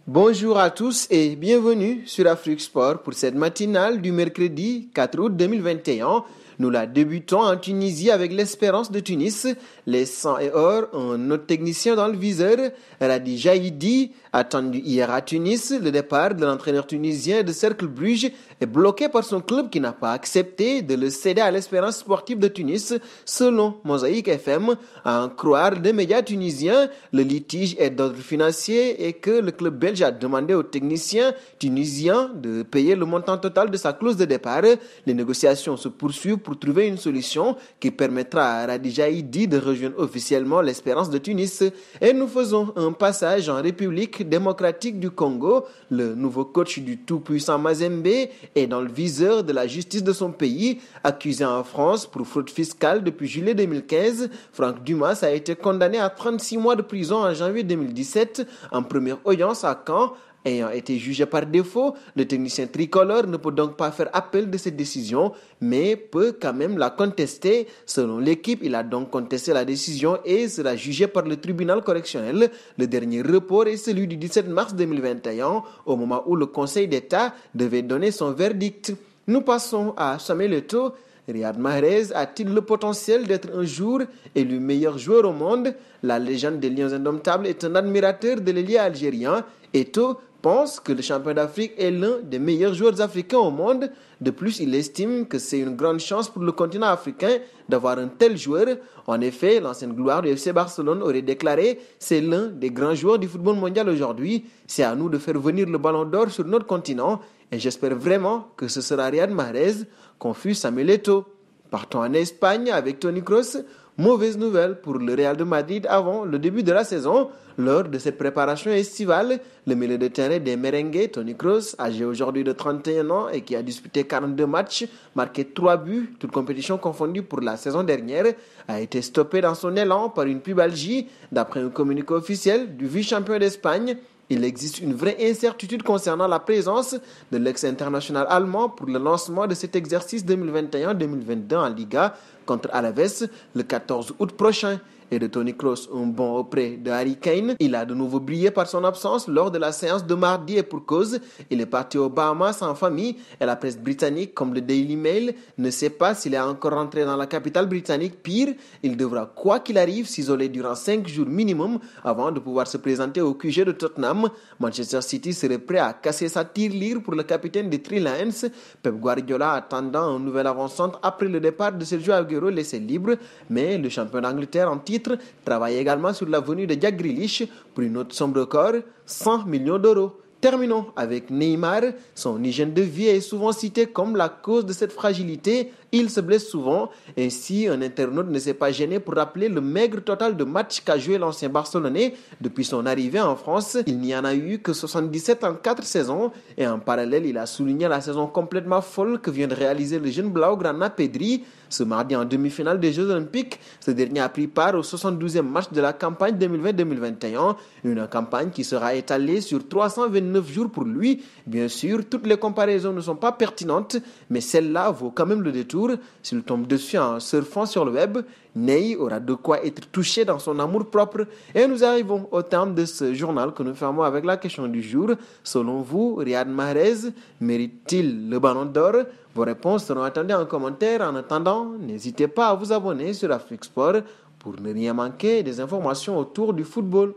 Bonjour à tous et bienvenue sur Afrique Sport pour cette matinale du mercredi 4 août 2021. Nous la débutons en Tunisie avec l'Espérance de Tunis. Les 100 et or, un autre technicien dans le viseur, Radi Jaïdi, attendu hier à Tunis. Le départ de l'entraîneur tunisien de Cercle Bruges est bloqué par son club qui n'a pas accepté de le céder à l'Espérance sportive de Tunis. Selon Mosaïque FM, à en croire des médias tunisiens, le litige est d'ordre financier et que le club belge a demandé au technicien tunisien de payer le montant total de sa clause de départ. Les négociations se poursuivent pour trouver une solution qui permettra à Radi Jaïdi de rejoindre officiellement l'Espérance de Tunis. Et nous faisons un passage en République démocratique du Congo. Le nouveau coach du tout-puissant Mazembe est dans le viseur de la justice de son pays. Accusé en France pour fraude fiscale depuis juillet 2015, Franck Dumas a été condamné à 36 mois de prison en janvier 2017 en première audience à Caen. Ayant été jugé par défaut, le technicien tricolore ne peut donc pas faire appel de cette décision, mais peut quand même la contester. Selon l'équipe, il a donc contesté la décision et sera jugé par le tribunal correctionnel. Le dernier report est celui du 17 mars 2021, au moment où le Conseil d'État devait donner son verdict. Nous passons à Samuel Eto'o. Riyad Mahrez a-t-il le potentiel d'être un jour élu meilleur joueur au monde? La légende des Lions indomptables est un admirateur de l'ailier algérien. Eto'o pense que le champion d'Afrique est l'un des meilleurs joueurs africains au monde. De plus, il estime que c'est une grande chance pour le continent africain d'avoir un tel joueur. En effet, l'ancienne gloire du FC Barcelone aurait déclaré « C'est l'un des grands joueurs du football mondial aujourd'hui. C'est à nous de faire venir le ballon d'or sur notre continent. Et j'espère vraiment que ce sera Riyad Mahrez », confie Samuel Eto'o. Partons en Espagne avec Toni Kroos. Mauvaise nouvelle pour le Real de Madrid avant le début de la saison. Lors de cette préparation estivale, le milieu de terrain des merengues, Toni Kroos, âgé aujourd'hui de 31 ans et qui a disputé 42 matchs, marqué 3 buts, toutes compétitions confondues pour la saison dernière, a été stoppé dans son élan par une pubalgie. D'après un communiqué officiel du vice-champion d'Espagne, il existe une vraie incertitude concernant la présence de l'ex-international allemand pour le lancement de cet exercice 2021-2022 en Liga contre Alaves le 14 août prochain. Et de Toni Kroos, un bon auprès de Harry Kane. Il a de nouveau brillé par son absence lors de la séance de mardi et pour cause. Il est parti aux Bahamas en famille et la presse britannique, comme le Daily Mail, ne sait pas s'il est encore rentré dans la capitale britannique. Pire, il devra, quoi qu'il arrive, s'isoler durant 5 jours minimum avant de pouvoir se présenter au QG de Tottenham. Manchester City serait prêt à casser sa tirelire pour le capitaine des Three Lions. Pep Guardiola attendant un nouvel avant-centre après le départ de Sergio Aguero laissé libre, mais le champion d'Angleterre en titre travaille également sur la venue de Jack Grealish pour une autre somme record, 100 millions d'euros. Terminons avec Neymar. Son hygiène de vie est souvent citée comme la cause de cette fragilité. Il se blesse souvent. Ainsi, un internaute ne s'est pas gêné pour rappeler le maigre total de matchs qu'a joué l'ancien Barcelonais depuis son arrivée en France. Il n'y en a eu que 77 en 4 saisons. Et en parallèle, il a souligné la saison complètement folle que vient de réaliser le jeune Blaugrana Pedri. Ce mardi en demi-finale des Jeux Olympiques, ce dernier a pris part au 72e match de la campagne 2020-2021. Une campagne qui sera étalée sur 329 jours pour lui. Bien sûr, toutes les comparaisons ne sont pas pertinentes, mais celle-là vaut quand même le détour. S'il tombe dessus en surfant sur le web, Ney aura de quoi être touché dans son amour-propre. Et nous arrivons au terme de ce journal que nous fermons avec la question du jour. Selon vous, Riyad Mahrez mérite-t-il le ballon d'or? Vos réponses seront attendues en commentaire. En attendant, n'hésitez pas à vous abonner sur Afrique Sport pour ne rien manquer des informations autour du football.